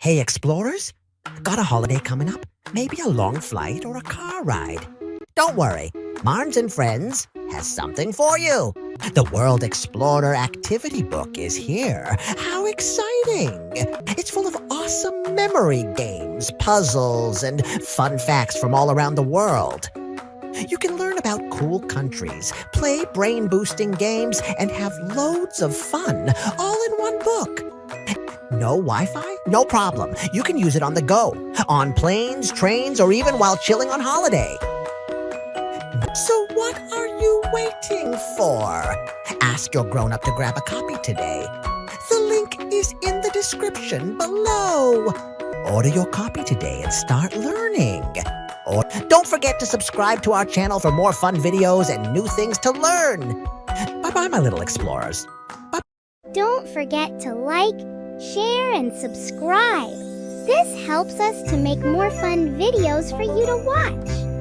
Hey, explorers! Got a holiday coming up? Maybe a long flight or a car ride? Don't worry, Marnz and Friends has something for you. The World Explorer Activity Book is here. How exciting! It's full of awesome memory games, puzzles, and fun facts from all around the world. You can learn about cool countries, play brain-boosting games, and have loads of fun, all in one book. No Wi-Fi? No problem. You can use it on the go, on planes, trains, or even while chilling on holiday. So what are you waiting for? Ask your grown-up to grab a copy today. The link is in the description below. Order your copy today and start learning. Or don't forget to subscribe to our channel for more fun videos and new things to learn. Bye-bye, my little explorers. Bye. Don't forget to like, share, and subscribe. This helps us to make more fun videos for you to watch.